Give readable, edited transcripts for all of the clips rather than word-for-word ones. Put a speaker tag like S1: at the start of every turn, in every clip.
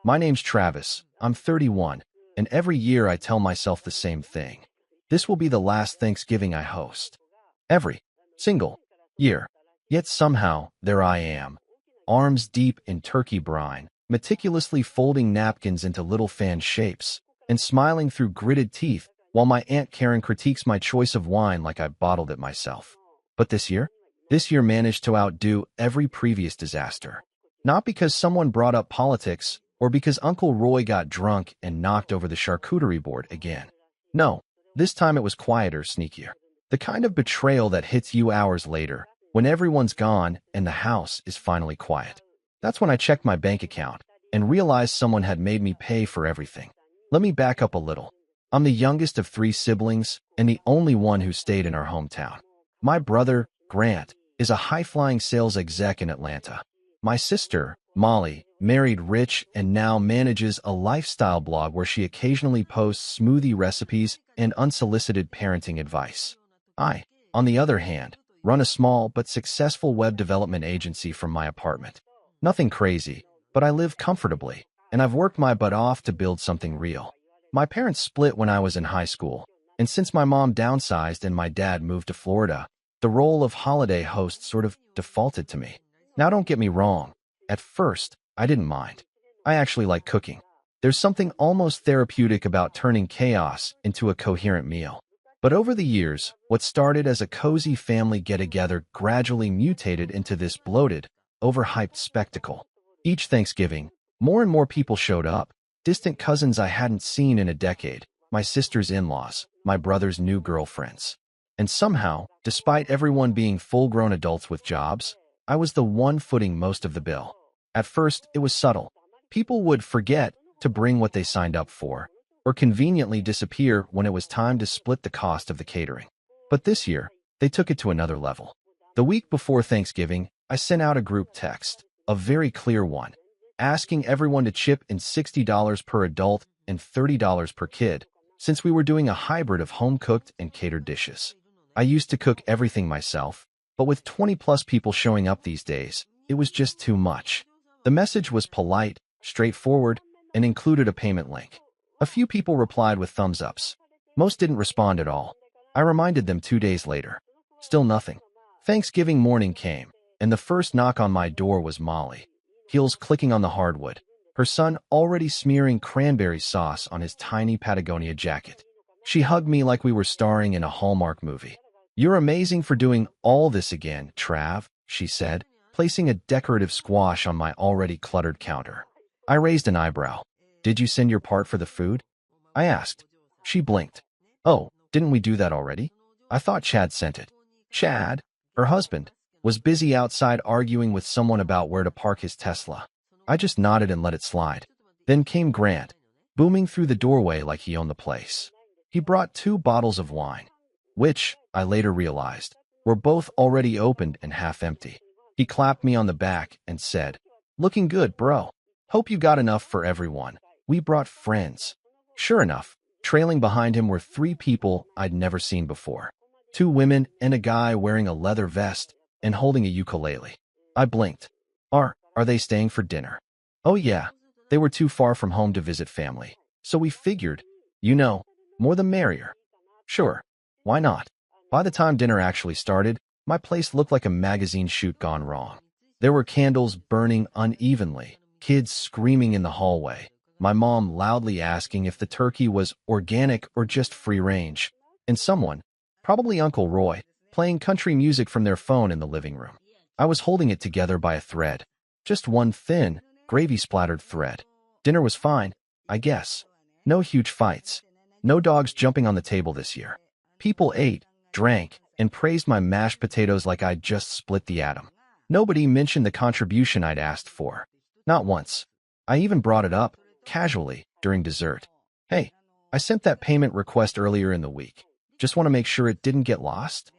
S1: My name's Travis. I'm 31, and every year I tell myself the same thing. This will be the last Thanksgiving I host. Every single year. Yet somehow, there I am, arms deep in turkey brine, meticulously folding napkins into little fan shapes, and smiling through gritted teeth while my Aunt Karen critiques my choice of wine like I bottled it myself. But this year managed to outdo every previous disaster. Not because someone brought up politics or because Uncle Roy got drunk and knocked over the charcuterie board again. No, this time it was quieter, sneakier. The kind of betrayal that hits you hours later, when everyone's gone and the house is finally quiet. That's when I checked my bank account and realized someone had made me pay for everything. Let me back up a little. I'm the youngest of 3 siblings and the only one who stayed in our hometown. My brother, Grant, is a high-flying sales exec in Atlanta. My sister, Molly, married rich and now manages a lifestyle blog where she occasionally posts smoothie recipes and unsolicited parenting advice. I, on the other hand, run a small but successful web development agency from my apartment. Nothing crazy, but I live comfortably, and I've worked my butt off to build something real. My parents split when I was in high school, and since my mom downsized and my dad moved to Florida, the role of holiday host sort of defaulted to me. Now don't get me wrong, at first, I didn't mind. I actually like cooking. There's something almost therapeutic about turning chaos into a coherent meal. But over the years, what started as a cozy family get-together gradually mutated into this bloated, overhyped spectacle. Each Thanksgiving, more and more people showed up, distant cousins I hadn't seen in a decade, my sister's in-laws, my brother's new girlfriends. And somehow, despite everyone being full-grown adults with jobs, I was the one footing most of the bill. At first, it was subtle. People would forget to bring what they signed up for, or conveniently disappear when it was time to split the cost of the catering. But this year, they took it to another level. The week before Thanksgiving, I sent out a group text, a very clear one, asking everyone to chip in $60 per adult and $30 per kid, since we were doing a hybrid of home-cooked and catered dishes. I used to cook everything myself, but with 20-plus people showing up these days, it was just too much. The message was polite, straightforward, and included a payment link. A few people replied with thumbs-ups. Most didn't respond at all. I reminded them 2 days later. Still nothing. Thanksgiving morning came, and the first knock on my door was Molly, heels clicking on the hardwood, her son already smearing cranberry sauce on his tiny Patagonia jacket. She hugged me like we were starring in a Hallmark movie. "You're amazing for doing all this again, Trav," she said, placing a decorative squash on my already cluttered counter. I raised an eyebrow. "Did you send your part for the food?" I asked. She blinked. "Oh, didn't we do that already? I thought Chad sent it." Chad, her husband, was busy outside arguing with someone about where to park his Tesla. I just nodded and let it slide. Then came Grant, booming through the doorway like he owned the place. He brought 2 bottles of wine, which, I later realized, were both already opened and half empty. He clapped me on the back and said, "Looking good, bro. Hope you got enough for everyone. We brought friends." Sure enough, trailing behind him were 3 people I'd never seen before. 2 women and a guy wearing a leather vest and holding a ukulele. I blinked. Are they staying for dinner?" "Oh yeah, they were too far from home to visit family. So we figured, more the merrier." Sure, why not? By the time dinner actually started, my place looked like a magazine shoot gone wrong. There were candles burning unevenly, kids screaming in the hallway, my mom loudly asking if the turkey was organic or just free range, and someone, probably Uncle Roy, playing country music from their phone in the living room. I was holding it together by a thread, just one thin, gravy-splattered thread. Dinner was fine, I guess. No huge fights. No dogs jumping on the table this year. People ate, drank, and praised my mashed potatoes like I'd just split the atom. Nobody mentioned the contribution I'd asked for. Not once. I even brought it up, casually, during dessert. "Hey, I sent that payment request earlier in the week. Just want to make sure it didn't get lost?"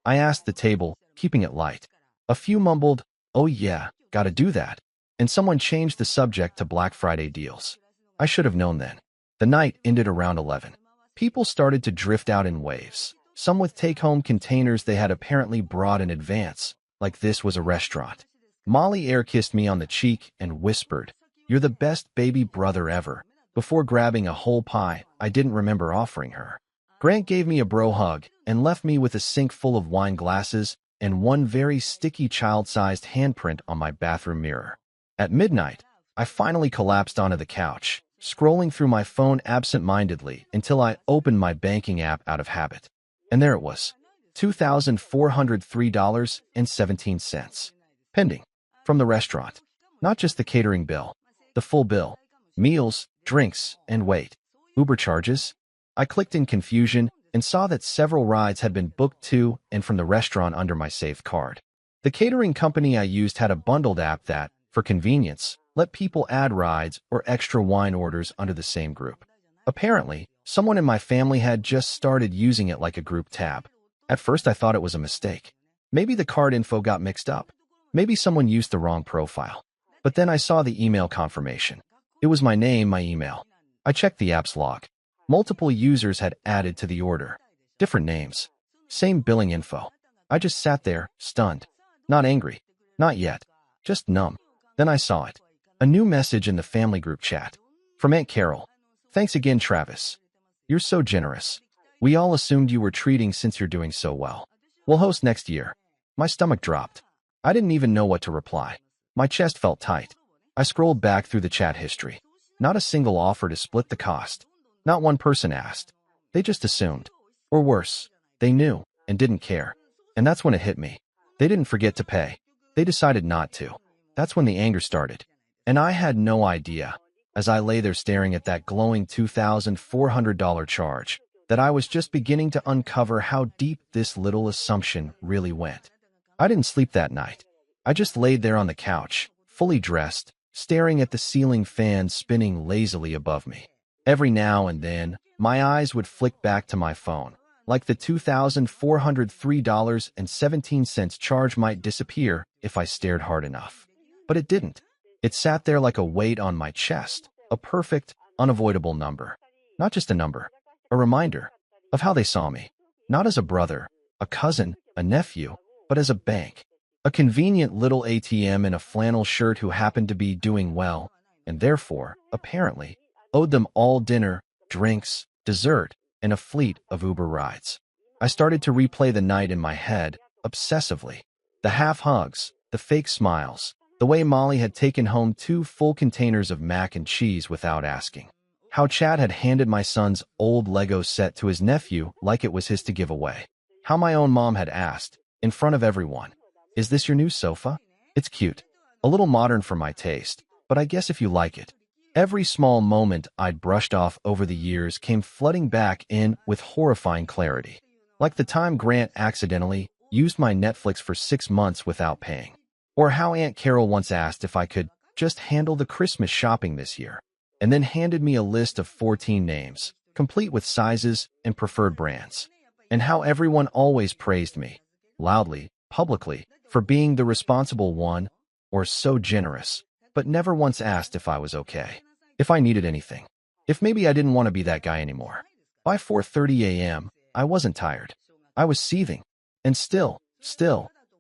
S1: I asked the table, keeping it light. A few mumbled, "Oh yeah, gotta do that." And someone changed the subject to Black Friday deals. I should have known then. The night ended around 11. People started to drift out in waves, some with take-home containers they had apparently brought in advance, like this was a restaurant. Molly air-kissed me on the cheek and whispered, You're the best baby brother ever. Before grabbing a whole pie I didn't remember offering her. Grant gave me a bro hug and left me with a sink full of wine glasses and one very sticky child-sized handprint on my bathroom mirror. At midnight, I finally collapsed onto the couch, scrolling through my phone absent-mindedly until I opened my banking app out of habit. And there it was, $2,403.17. Pending. From the restaurant. Not just the catering bill. The full bill. Meals, drinks, and wait. Uber charges? I clicked in confusion and saw that several rides had been booked to and from the restaurant under my saved card. The catering company I used had a bundled app that, for convenience, let people add rides or extra wine orders under the same group. Apparently, someone in my family had just started using it like a group tab. At first I thought it was a mistake. Maybe the card info got mixed up. Maybe someone used the wrong profile. But then I saw the email confirmation. It was my name, my email. I checked the app's log. Multiple users had added to the order. Different names. Same billing info. I just sat there, stunned. Not angry. Not yet. Just numb. Then I saw it. A new message in the family group chat. From Aunt Carol. Thanks again, Travis. You're so generous. We all assumed you were treating since you're doing so well. We'll host next year. My stomach dropped. I didn't even know what to reply. My chest felt tight. I scrolled back through the chat history. Not a single offer to split the cost. Not one person asked. They just assumed. Or worse, they knew and didn't care. And that's when it hit me. They didn't forget to pay. They decided not to. That's when the anger started. And I had no idea, as I lay there staring at that glowing $2,400 charge, that I was just beginning to uncover how deep this little assumption really went. I didn't sleep that night. I just laid there on the couch, fully dressed, staring at the ceiling fan spinning lazily above me. Every now and then, my eyes would flick back to my phone, like the $2,403.17 charge might disappear if I stared hard enough. But it didn't. It sat there like a weight on my chest, a perfect, unavoidable number. Not just a number, a reminder of how they saw me. Not as a brother, a cousin, a nephew, but as a bank. A convenient little ATM in a flannel shirt who happened to be doing well, and therefore, apparently, owed them all dinner, drinks, dessert, and a fleet of Uber rides. I started to replay the night in my head, obsessively. The half-hugs, the fake smiles, the way Molly had taken home 2 full containers of mac and cheese without asking. How Chad had handed my son's old Lego set to his nephew like it was his to give away. How my own mom had asked, in front of everyone, "Is this your new sofa? It's cute. A little modern for my taste, but I guess if you like it." Every small moment I'd brushed off over the years came flooding back in with horrifying clarity. Like the time Grant accidentally used my Netflix for 6 months without paying. Or how Aunt Carol once asked if I could just handle the Christmas shopping this year, and then handed me a list of 14 names, complete with sizes and preferred brands. And how everyone always praised me, loudly, publicly, for being the responsible one, or so generous, but never once asked if I was okay. If I needed anything. If maybe I didn't want to be that guy anymore. By 4:30 a.m., I wasn't tired. I was seething. And still,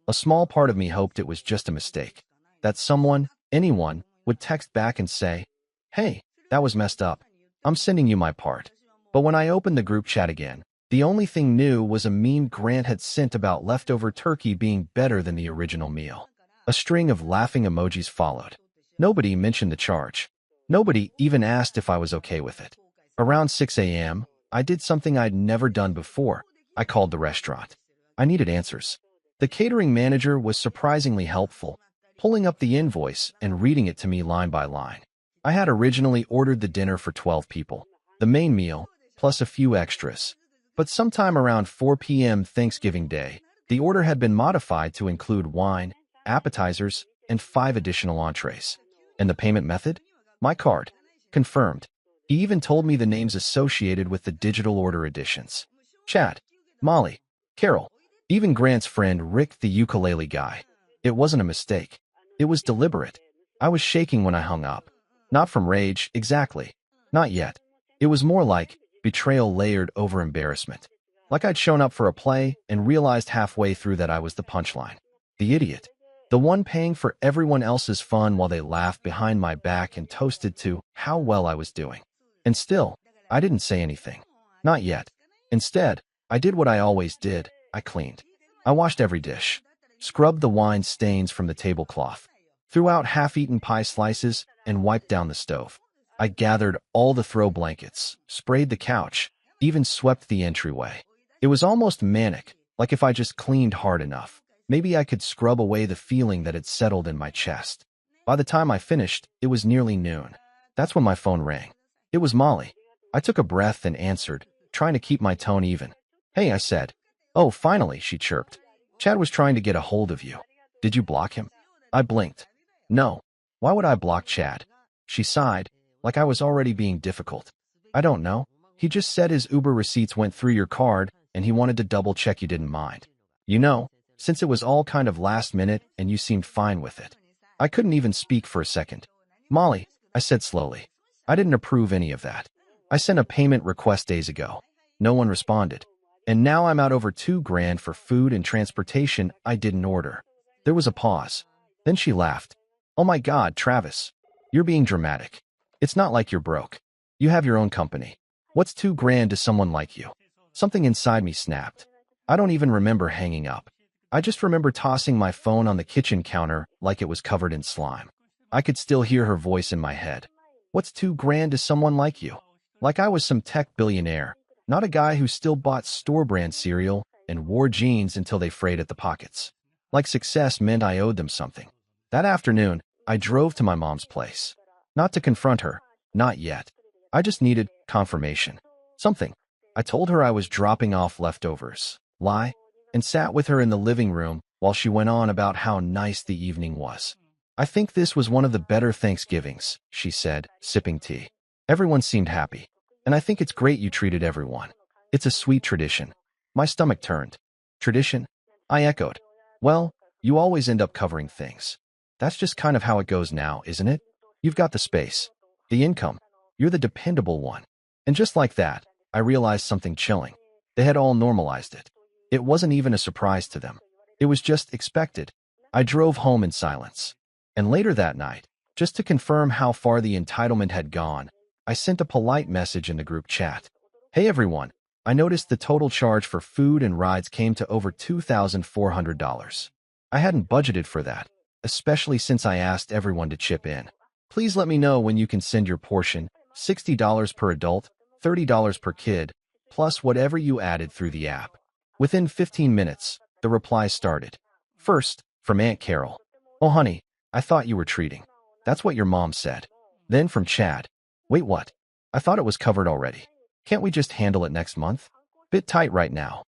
S1: a small part of me hoped it was just a mistake. That someone, anyone, would text back and say, "Hey, that was messed up. I'm sending you my part." But when I opened the group chat again, the only thing new was a meme Grant had sent about leftover turkey being better than the original meal. A string of laughing emojis followed. Nobody mentioned the charge. Nobody even asked if I was okay with it. Around 6 a.m., I did something I'd never done before. I called the restaurant. I needed answers. The catering manager was surprisingly helpful, pulling up the invoice and reading it to me line by line. I had originally ordered the dinner for 12 people, the main meal, plus a few extras. But sometime around 4 p.m. Thanksgiving Day, the order had been modified to include wine, appetizers, and 5 additional entrees. And the payment method? My card. Confirmed. He even told me the names associated with the digital order additions. Chad, Molly, Carol, even Grant's friend Rick the ukulele guy. It wasn't a mistake. It was deliberate. I was shaking when I hung up. Not from rage, exactly. Not yet. It was more like betrayal layered over embarrassment. Like I'd shown up for a play and realized halfway through that I was the punchline. The idiot. The one paying for everyone else's fun while they laughed behind my back and toasted to how well I was doing. And still, I didn't say anything. Not yet. Instead, I did what I always did. I cleaned. I washed every dish, scrubbed the wine stains from the tablecloth, threw out half-eaten pie slices, and wiped down the stove. I gathered all the throw blankets, sprayed the couch, even swept the entryway. It was almost manic, like if I just cleaned hard enough, maybe I could scrub away the feeling that had settled in my chest. By the time I finished, it was nearly noon. That's when my phone rang. It was Molly. I took a breath and answered, trying to keep my tone even. "Hey," I said. "Oh, finally," she chirped. "Chad was trying to get a hold of you. Did you block him?" I blinked. "No. Why would I block Chad?" She sighed, like I was already being difficult. "I don't know. He just said his Uber receipts went through your card, and he wanted to double-check you didn't mind. You know, since it was all kind of last minute and you seemed fine with it." I couldn't even speak for a second. "Molly," I said slowly, "I didn't approve any of that. I sent a payment request days ago. No one responded. And now I'm out over $2,000 for food and transportation I didn't order." There was a pause. Then she laughed. "Oh my God, Travis. You're being dramatic. It's not like you're broke. You have your own company. What's $2,000 to someone like you?" Something inside me snapped. I don't even remember hanging up. I just remember tossing my phone on the kitchen counter like it was covered in slime. I could still hear her voice in my head. "What's $2,000 to someone like you?" Like I was some tech billionaire, not a guy who still bought store-brand cereal and wore jeans until they frayed at the pockets. Like success meant I owed them something. That afternoon, I drove to my mom's place. Not to confront her, not yet. I just needed confirmation. Something. I told her I was dropping off leftovers, lie, and sat with her in the living room while she went on about how nice the evening was. "I think this was one of the better Thanksgivings," she said, sipping tea. "Everyone seemed happy. And I think it's great you treated everyone. It's a sweet tradition." My stomach turned. "Tradition?" I echoed. "Well, you always end up covering things. That's just kind of how it goes now, isn't it? You've got the space, the income. You're the dependable one." And just like that, I realized something chilling. They had all normalized it. It wasn't even a surprise to them. It was just expected. I drove home in silence. And later that night, just to confirm how far the entitlement had gone, I sent a polite message in the group chat. "Hey everyone, I noticed the total charge for food and rides came to over $2,400. I hadn't budgeted for that, especially since I asked everyone to chip in. Please let me know when you can send your portion, $60 per adult, $30 per kid, plus whatever you added through the app." Within 15 minutes, the replies started. First, from Aunt Carol. "Oh honey, I thought you were treating. That's what your mom said." Then from Chad. "Wait, what? I thought it was covered already. Can't we just handle it next month? Bit tight right now."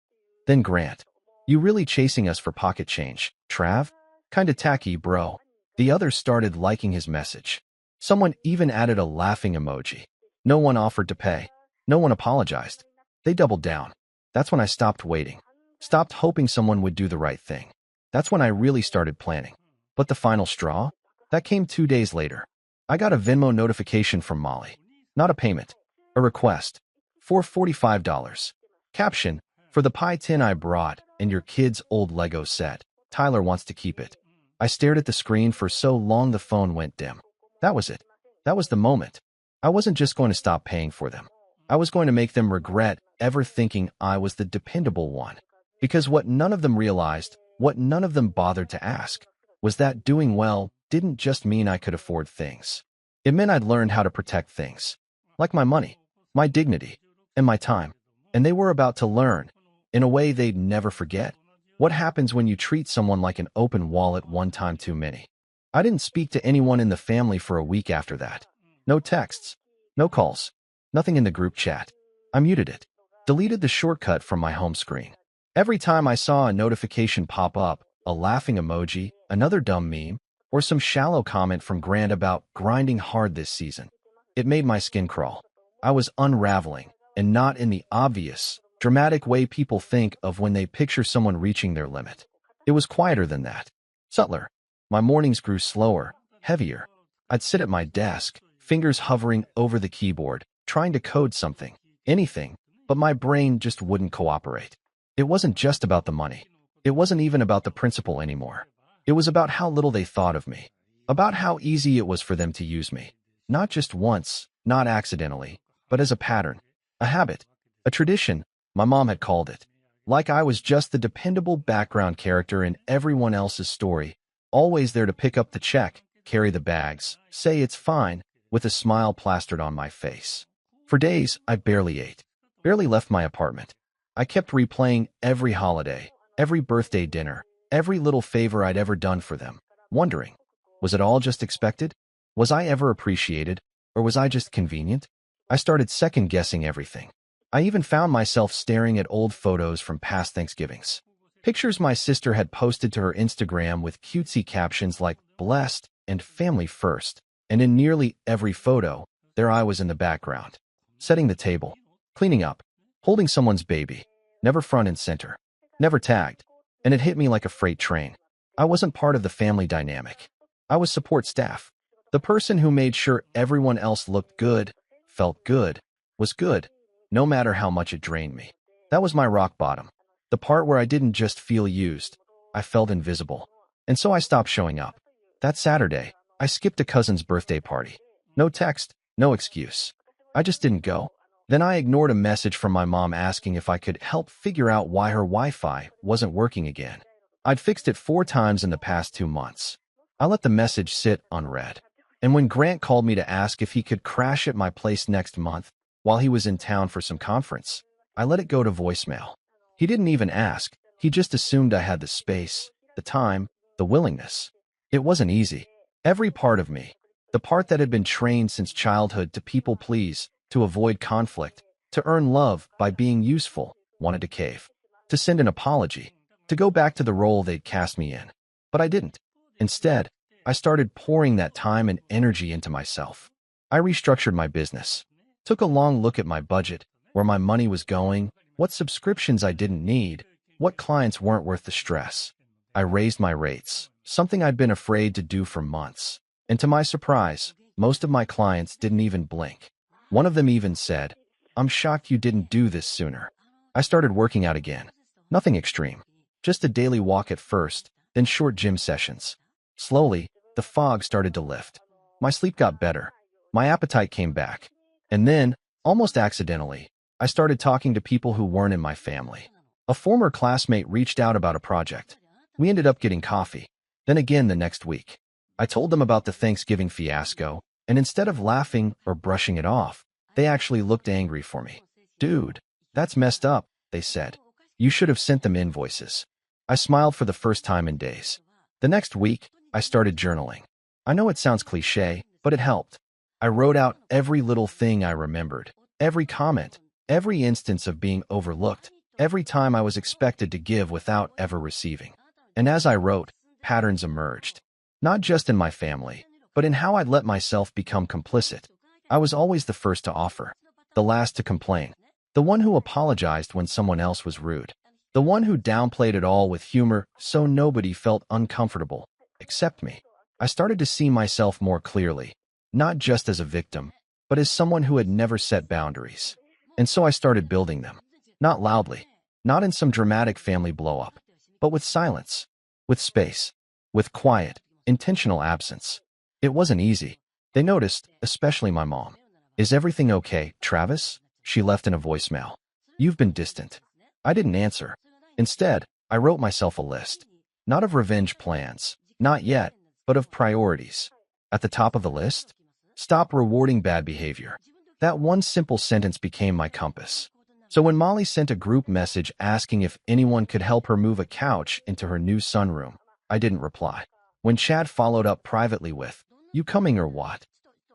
S1: Then Grant. "You really chasing us for pocket change, Trav? Kinda tacky, bro." The others started liking his message. Someone even added a laughing emoji. No one offered to pay. No one apologized. They doubled down. That's when I stopped waiting. Stopped hoping someone would do the right thing. That's when I really started planning. But the final straw? That came 2 days later. I got a Venmo notification from Molly. Not a payment. A request. For $45. Caption, "For the pie tin I brought and your kid's old Lego set. Tyler wants to keep it." I stared at the screen for so long the phone went dim. That was it. That was the moment. I wasn't just going to stop paying for them. I was going to make them regret ever thinking I was the dependable one. Because what none of them realized, what none of them bothered to ask, was that doing well didn't just mean I could afford things. It meant I'd learned how to protect things. Like my money, my dignity, and my time. And they were about to learn, in a way they'd never forget, what happens when you treat someone like an open wallet one time too many. I didn't speak to anyone in the family for a week after that. No texts, no calls, nothing in the group chat. I muted it, deleted the shortcut from my home screen. Every time I saw a notification pop up, a laughing emoji, another dumb meme, or some shallow comment from Grant about grinding hard this season, it made my skin crawl. I was unraveling, and not in the obvious, dramatic way people think of when they picture someone reaching their limit. It was quieter than that. Subtler. My mornings grew slower, heavier. I'd sit at my desk, fingers hovering over the keyboard, trying to code something, anything, but my brain just wouldn't cooperate. It wasn't just about the money. It wasn't even about the principle anymore. It was about how little they thought of me, about how easy it was for them to use me. Not just once, not accidentally, but as a pattern, a habit, a tradition, my mom had called it. Like I was just the dependable background character in everyone else's story, always there to pick up the check, carry the bags, say it's fine, with a smile plastered on my face. For days, I barely ate, barely left my apartment. I kept replaying every holiday, every birthday dinner, every little favor I'd ever done for them, wondering, was it all just expected? Was I ever appreciated? Or was I just convenient? I started second-guessing everything. I even found myself staring at old photos from past Thanksgivings. Pictures my sister had posted to her Instagram with cutesy captions like blessed and family first. And in nearly every photo, there I was in the background, setting the table, cleaning up, holding someone's baby, never front and center, never tagged. And it hit me like a freight train. I wasn't part of the family dynamic. I was support staff. The person who made sure everyone else looked good, felt good, was good, no matter how much it drained me. That was my rock bottom. The part where I didn't just feel used, I felt invisible. And so I stopped showing up. That Saturday, I skipped a cousin's birthday party. No text, no excuse. I just didn't go. Then I ignored a message from my mom asking if I could help figure out why her Wi-Fi wasn't working again. I'd fixed it 4 times in the past 2 months. I let the message sit unread. And when Grant called me to ask if he could crash at my place next month while he was in town for some conference, I let it go to voicemail. He didn't even ask. He just assumed I had the space, the time, the willingness. It wasn't easy. Every part of me, the part that had been trained since childhood to people please, to avoid conflict, to earn love by being useful, wanted to cave, to send an apology, to go back to the role they'd cast me in. But I didn't. Instead, I started pouring that time and energy into myself. I restructured my business, took a long look at my budget, where my money was going, what subscriptions I didn't need, what clients weren't worth the stress. I raised my rates, something I'd been afraid to do for months. And to my surprise, most of my clients didn't even blink. One of them even said, "I'm shocked you didn't do this sooner." I started working out again. Nothing extreme. Just a daily walk at first, then short gym sessions. Slowly, the fog started to lift. My sleep got better. My appetite came back. And then, almost accidentally, I started talking to people who weren't in my family. A former classmate reached out about a project. We ended up getting coffee. Then again the next week. I told them about the Thanksgiving fiasco, and instead of laughing or brushing it off, they actually looked angry for me. "Dude, that's messed up," they said. "You should have sent them invoices." I smiled for the first time in days. The next week, I started journaling. I know it sounds cliche, but it helped. I wrote out every little thing I remembered, every comment, every instance of being overlooked, every time I was expected to give without ever receiving. And as I wrote, patterns emerged. Not just in my family, but in how I'd let myself become complicit. I was always the first to offer, the last to complain, the one who apologized when someone else was rude, the one who downplayed it all with humor so nobody felt uncomfortable, except me. I started to see myself more clearly, not just as a victim, but as someone who had never set boundaries. And so I started building them. Not loudly, not in some dramatic family blow-up, but with silence, with space, with quiet, intentional absence. It wasn't easy. They noticed, especially my mom. "Is everything okay, Travis?" she left in a voicemail. "You've been distant." I didn't answer. Instead, I wrote myself a list. Not of revenge plans, not yet, but of priorities. At the top of the list, stop rewarding bad behavior. That one simple sentence became my compass. So when Molly sent a group message asking if anyone could help her move a couch into her new sunroom, I didn't reply. When Chad followed up privately with, "You coming or what?"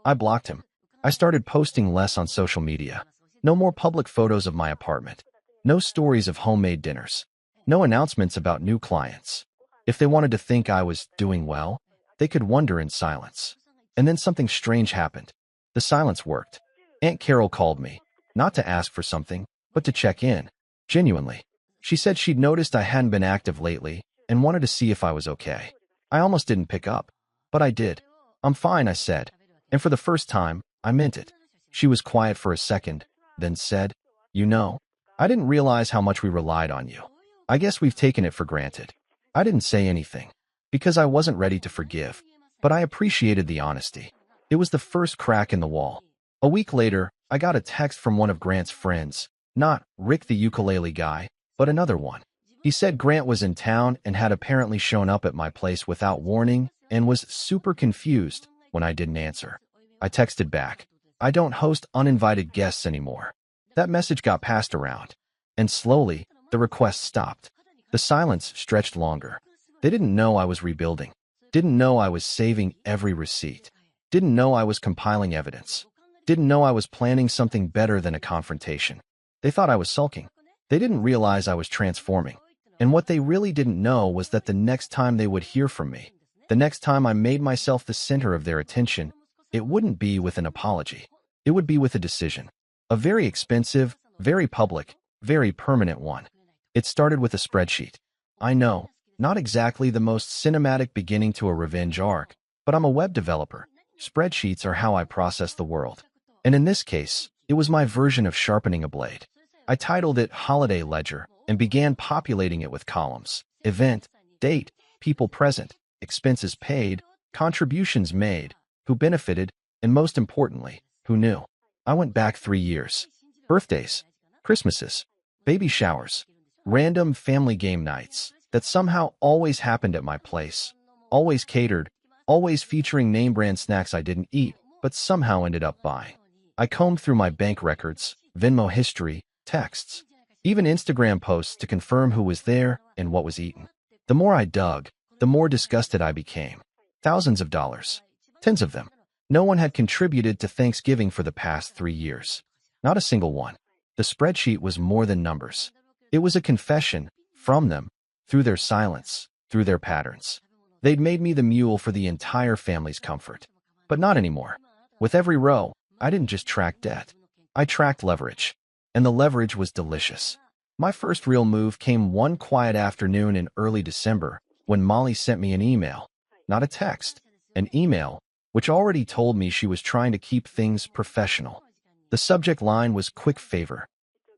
S1: I blocked him. I started posting less on social media. No more public photos of my apartment. No stories of homemade dinners. No announcements about new clients. If they wanted to think I was doing well, they could wonder in silence. And then something strange happened. The silence worked. Aunt Carol called me, not to ask for something, but to check in. Genuinely. She said she'd noticed I hadn't been active lately and wanted to see if I was okay. I almost didn't pick up, but I did. "I'm fine," I said. And for the first time, I meant it. She was quiet for a second, then said, "You know, I didn't realize how much we relied on you. I guess we've taken it for granted." I didn't say anything. because I wasn't ready to forgive. But I appreciated the honesty. It was the first crack in the wall. A week later, I got a text from one of Grant's friends, not Rick the ukulele guy, but another one. He said Grant was in town and had apparently shown up at my place without warning and was super confused when I didn't answer. I texted back, "I don't host uninvited guests anymore." That message got passed around, and slowly, the request stopped. The silence stretched longer. They didn't know I was rebuilding, didn't know I was saving every receipt, didn't know I was compiling evidence, didn't know I was planning something better than a confrontation. They thought I was sulking. They didn't realize I was transforming. And what they really didn't know was that the next time they would hear from me, the next time I made myself the center of their attention, it wouldn't be with an apology. It would be with a decision. A very expensive, very public, very permanent one. It started with a spreadsheet. I know, not exactly the most cinematic beginning to a revenge arc, but I'm a web developer. Spreadsheets are how I process the world. And in this case, it was my version of sharpening a blade. I titled it Holiday Ledger and began populating it with columns: event, date, people present, expenses paid, contributions made, who benefited, and most importantly, who knew. I went back 3 years. Birthdays, Christmases, baby showers, random family game nights that somehow always happened at my place, always catered, always featuring name brand snacks I didn't eat, but somehow ended up buying. I combed through my bank records, Venmo history, texts, even Instagram posts to confirm who was there and what was eaten. The more I dug, the more disgusted I became. Thousands of dollars. Tens of them. No one had contributed to Thanksgiving for the past 3 years. Not a single one. The spreadsheet was more than numbers. It was a confession, from them, through their silence, through their patterns. They'd made me the mule for the entire family's comfort. But not anymore. With every row, I didn't just track debt. I tracked leverage. And the leverage was delicious. My first real move came one quiet afternoon in early December when Molly sent me an email. Not a text. An email, which already told me she was trying to keep things professional. The subject line was quick favor.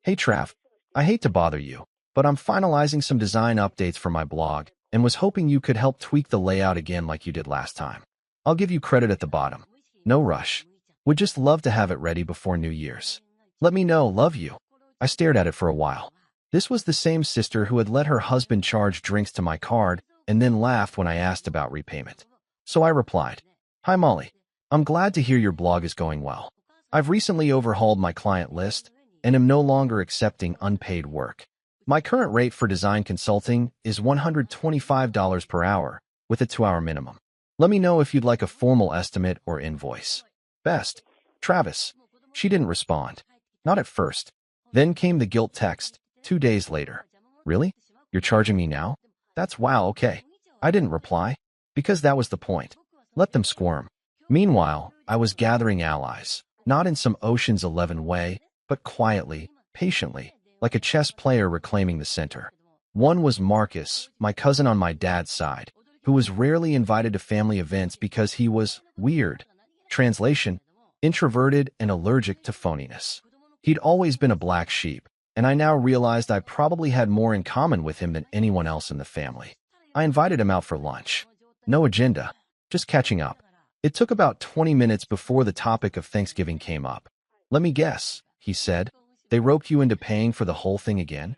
S1: "Hey Trav, I hate to bother you, but I'm finalizing some design updates for my blog and was hoping you could help tweak the layout again like you did last time. I'll give you credit at the bottom. No rush. Would just love to have it ready before New Year's. Let me know, love you." I stared at it for a while. This was the same sister who had let her husband charge drinks to my card and then laughed when I asked about repayment. So I replied, "Hi Molly, I'm glad to hear your blog is going well. I've recently overhauled my client list and am no longer accepting unpaid work. My current rate for design consulting is $125 per hour with a 2-hour minimum. Let me know if you'd like a formal estimate or invoice. Best, Travis." She didn't respond. Not at first. Then came the guilt text, 2 days later. "Really? You're charging me now? That's wow, okay." I didn't reply, because that was the point. Let them squirm. Meanwhile, I was gathering allies, not in some Ocean's 11 way, but quietly, patiently, like a chess player reclaiming the center. One was Marcus, my cousin on my dad's side, who was rarely invited to family events because he was weird. Translation: introverted and allergic to phoniness. He'd always been a black sheep, and I now realized I probably had more in common with him than anyone else in the family. I invited him out for lunch. No agenda, just catching up. It took about 20 minutes before the topic of Thanksgiving came up. "Let me guess," he said. "They roped you into paying for the whole thing again?"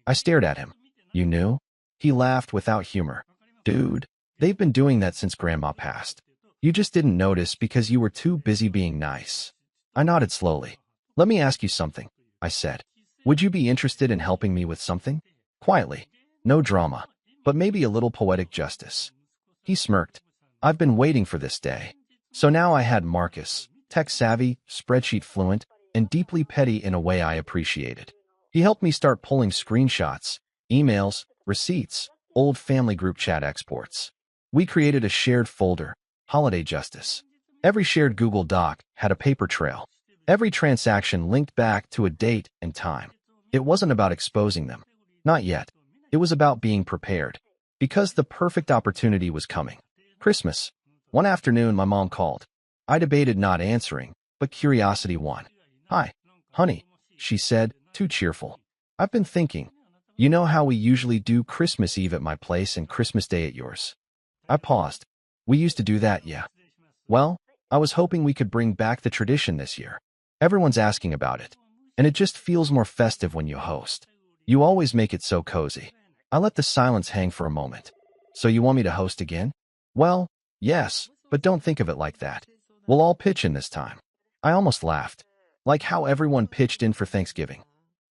S1: I stared at him. "You knew?" He laughed without humor. "Dude, they've been doing that since Grandma passed. You just didn't notice because you were too busy being nice." I nodded slowly. "Let me ask you something," I said. "Would you be interested in helping me with something?" Quietly. No drama, but maybe a little poetic justice. He smirked. I've been waiting for this day. So now I had Marcus, tech-savvy, spreadsheet fluent, and deeply petty in a way I appreciated. He helped me start pulling screenshots, emails, receipts, old family group chat exports. We created a shared folder, Holiday Justice. Every shared Google Doc had a paper trail. Every transaction linked back to a date and time. It wasn't about exposing them. Not yet. It was about being prepared. Because the perfect opportunity was coming. Christmas. One afternoon, my mom called. I debated not answering, but curiosity won. "Hi, honey," she said, too cheerful. "I've been thinking. You know how we usually do Christmas Eve at my place and Christmas Day at yours?" I paused. We used to do that, yeah. Well, I was hoping we could bring back the tradition this year. Everyone's asking about it, and it just feels more festive when you host. You always make it so cozy. I let the silence hang for a moment. So you want me to host again? Well, yes, but don't think of it like that. We'll all pitch in this time. I almost laughed, like how everyone pitched in for Thanksgiving.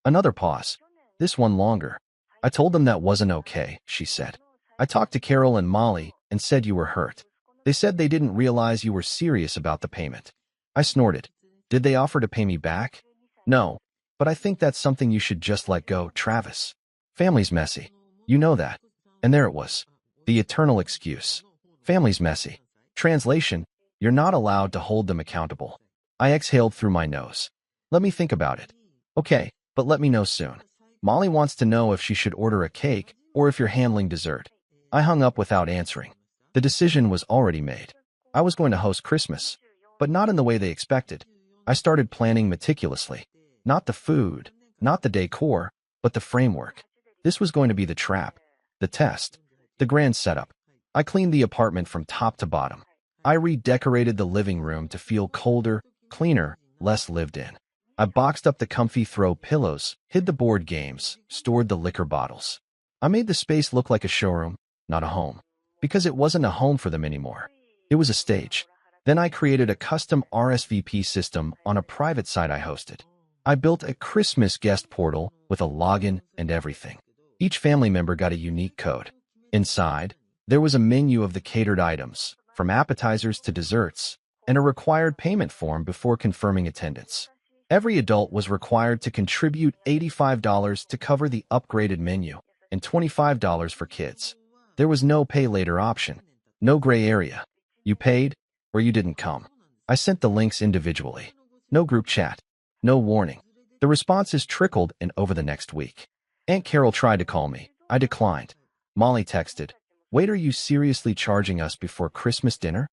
S1: Another pause. This one longer. I told them that wasn't okay, she said. I talked to Carol and Molly and said you were hurt. They said they didn't realize you were serious about the payment. I snorted. Did they offer to pay me back? No, but I think that's something you should just let go, Travis. Family's messy. You know that. And there it was. The eternal excuse. Family's messy. Translation, you're not allowed to hold them accountable. I exhaled through my nose. Let me think about it. Okay, but let me know soon. Molly wants to know if she should order a cake or if you're handling dessert. I hung up without answering. The decision was already made. I was going to host Christmas, but not in the way they expected. I started planning meticulously. Not the food, not the decor, but the framework. This was going to be the trap, the test, the grand setup. I cleaned the apartment from top to bottom. I redecorated the living room to feel colder, cleaner, less lived in. I boxed up the comfy throw pillows, hid the board games, stored the liquor bottles. I made the space look like a showroom, not a home, because it wasn't a home for them anymore. It was a stage. Then I created a custom RSVP system on a private site I hosted. I built a Christmas guest portal with a login and everything. Each family member got a unique code. Inside, there was a menu of the catered items, from appetizers to desserts, and a required payment form before confirming attendance. Every adult was required to contribute $85 to cover the upgraded menu and $25 for kids. There was no pay later option, no gray area. You paid or you didn't come. I sent the links individually. No group chat, no warning. The responses trickled in over the next week. Aunt Carol tried to call me. I declined. Molly texted, "Wait, are you seriously charging us before Christmas dinner?"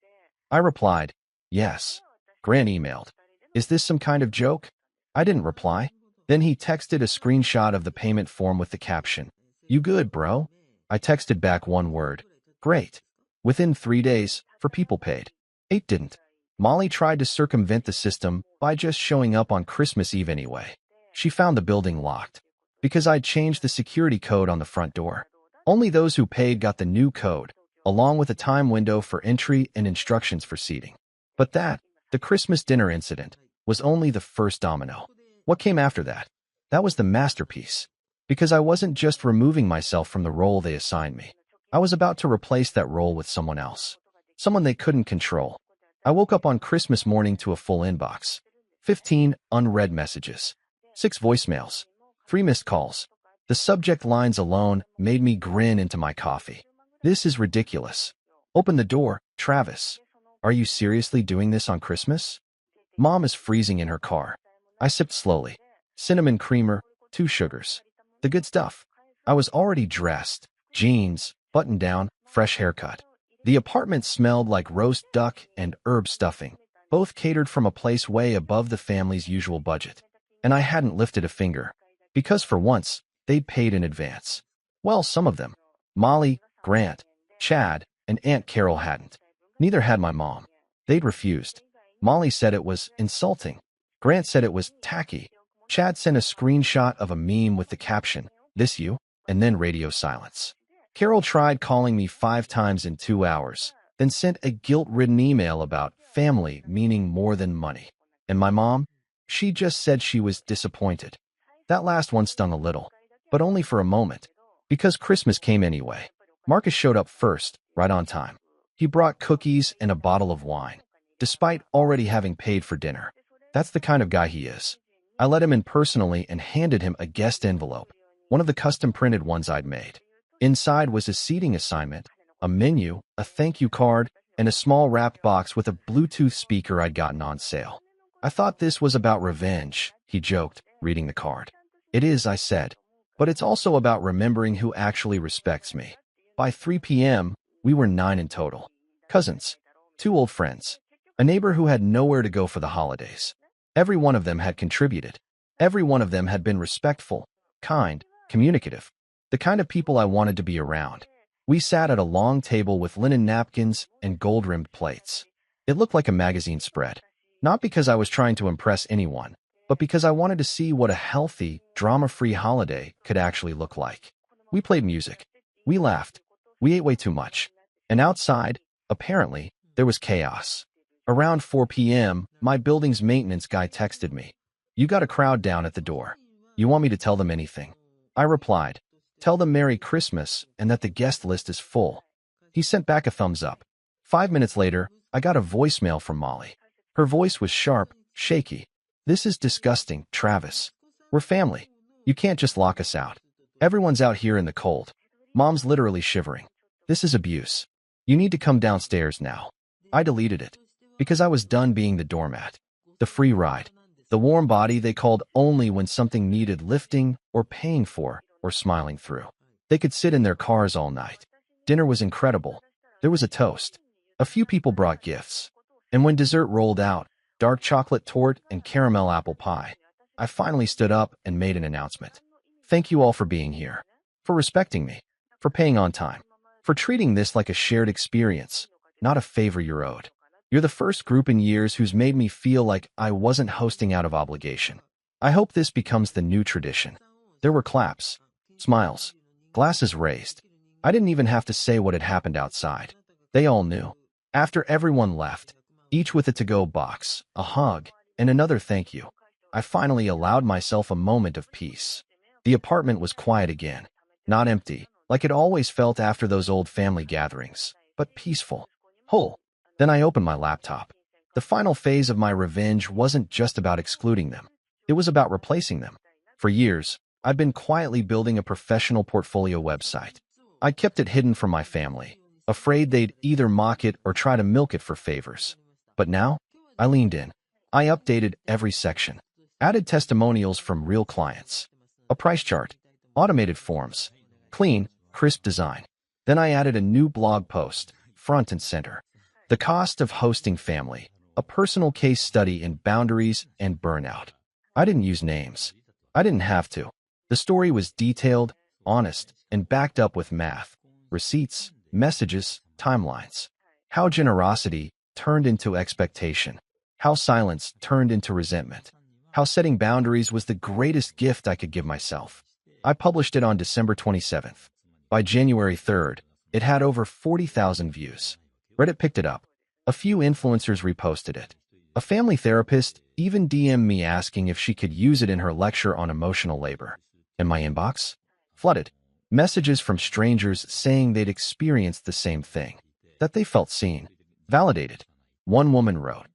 S1: I replied, "Yes." Grant emailed, "Is this some kind of joke?" I didn't reply. Then he texted a screenshot of the payment form with the caption, "You good, bro?" I texted back one word, "Great." Within 3 days, 4 people paid. 8 didn't. Molly tried to circumvent the system by just showing up on Christmas Eve anyway. She found the building locked because I'd changed the security code on the front door. Only those who paid got the new code, along with a time window for entry and instructions for seating. But the Christmas dinner incident, was only the first domino. What came after that? That was the masterpiece. Because I wasn't just removing myself from the role they assigned me. I was about to replace that role with someone else. Someone they couldn't control. I woke up on Christmas morning to a full inbox. 15 unread messages. 6 voicemails. 3 missed calls. The subject lines alone made me grin into my coffee. This is ridiculous. Open the door, Travis. Are you seriously doing this on Christmas? Mom is freezing in her car. I sipped slowly. Cinnamon creamer, 2 sugars. The good stuff. I was already dressed. Jeans, button down, fresh haircut. The apartment smelled like roast duck and herb stuffing, both catered from a place way above the family's usual budget. And I hadn't lifted a finger. Because for once, they'd paid in advance. Well, some of them. Molly, Grant, Chad, and Aunt Carol hadn't. Neither had my mom. They'd refused. Molly said it was insulting. Grant said it was tacky. Chad sent a screenshot of a meme with the caption, "This you?" and then radio silence. Carol tried calling me 5 times in 2 hours, then sent a guilt-ridden email about family meaning more than money. And my mom? She just said she was disappointed. That last one stung a little, but only for a moment, because Christmas came anyway. Marcus showed up first, right on time. He brought cookies and a bottle of wine, despite already having paid for dinner. That's the kind of guy he is. I let him in personally and handed him a guest envelope, one of the custom-printed ones I'd made. Inside was a seating assignment, a menu, a thank you card, and a small wrapped box with a Bluetooth speaker I'd gotten on sale. I thought this was about revenge, he joked, reading the card. It is, I said, but it's also about remembering who actually respects me. By 3 p.m., we were 9 in total. Cousins, 2 old friends, a neighbor who had nowhere to go for the holidays. Every one of them had contributed. Every one of them had been respectful, kind, communicative, the kind of people I wanted to be around. We sat at a long table with linen napkins and gold-rimmed plates. It looked like a magazine spread. Not because I was trying to impress anyone, but because I wanted to see what a healthy, drama-free holiday could actually look like. We played music. We laughed. We ate way too much. And outside, apparently, there was chaos. Around 4 p.m., my building's maintenance guy texted me. "You got a crowd down at the door. You want me to tell them anything?" I replied, "Tell them Merry Christmas and that the guest list is full." He sent back a thumbs up. 5 minutes later, I got a voicemail from Molly. Her voice was sharp, shaky. "This is disgusting, Travis. We're family. You can't just lock us out. Everyone's out here in the cold. Mom's literally shivering. This is abuse. You need to come downstairs now." I deleted it because I was done being the doormat. The free ride. The warm body they called only when something needed lifting or paying for or smiling through. They could sit in their cars all night. Dinner was incredible. There was a toast. A few people brought gifts. And when dessert rolled out, dark chocolate torte and caramel apple pie, I finally stood up and made an announcement. Thank you all for being here. For respecting me. For paying on time. For treating this like a shared experience, not a favor you're owed. You're the first group in years who's made me feel like I wasn't hosting out of obligation. I hope this becomes the new tradition. There were claps, smiles, glasses raised. I didn't even have to say what had happened outside. They all knew. After everyone left, each with a to-go box, a hug, and another thank you, I finally allowed myself a moment of peace. The apartment was quiet again, not empty, like it always felt after those old family gatherings, but peaceful, whole. Then I opened my laptop. The final phase of my revenge wasn't just about excluding them. It was about replacing them. For years, I'd been quietly building a professional portfolio website. I'd kept it hidden from my family, afraid they'd either mock it or try to milk it for favors. But now, I leaned in. I updated every section, added testimonials from real clients, a price chart, automated forms, clean, crisp design. Then I added a new blog post, front and center. The cost of hosting family, a personal case study in boundaries and burnout. I didn't use names. I didn't have to. The story was detailed, honest, and backed up with math, receipts, messages, timelines. How generosity turned into expectation. How silence turned into resentment. How setting boundaries was the greatest gift I could give myself. I published it on December 27th. By January 3rd, it had over 40,000 views. Reddit picked it up. A few influencers reposted it. A family therapist even DM'd me asking if she could use it in her lecture on emotional labor. And my inbox? Flooded. Messages from strangers saying they'd experienced the same thing. That they felt seen. Validated. One woman wrote,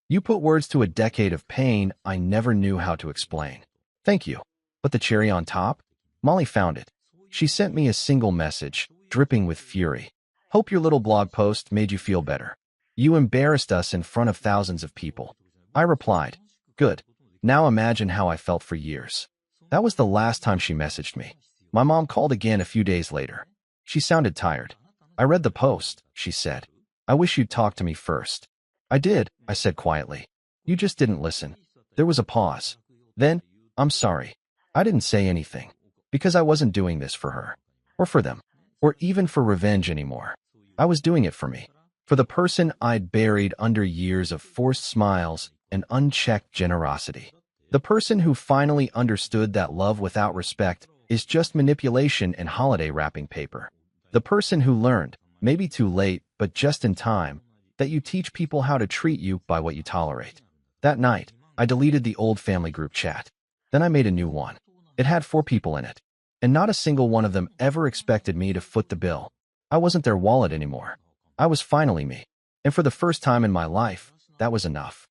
S1: "You put words to a decade of pain I never knew how to explain. Thank you." But the cherry on top? Molly found it. She sent me a single message, dripping with fury. "Hope your little blog post made you feel better. You embarrassed us in front of thousands of people." I replied, "Good. Now imagine how I felt for years." That was the last time she messaged me. My mom called again a few days later. She sounded tired. "I read the post," she said. "I wish you'd talk to me first." "I did," I said quietly. "You just didn't listen." There was a pause. Then, "I'm sorry. I didn't say anything. Because I wasn't doing this for her. Or for them. Or even for revenge anymore. I was doing it for me. For the person I'd buried under years of forced smiles and unchecked generosity. The person who finally understood that love without respect is just manipulation and holiday wrapping paper. The person who learned, maybe too late, but just in time, that you teach people how to treat you by what you tolerate. That night, I deleted the old family group chat. Then I made a new one. It had 4 people in it. And not a single one of them ever expected me to foot the bill. I wasn't their wallet anymore. I was finally me. And for the first time in my life, that was enough.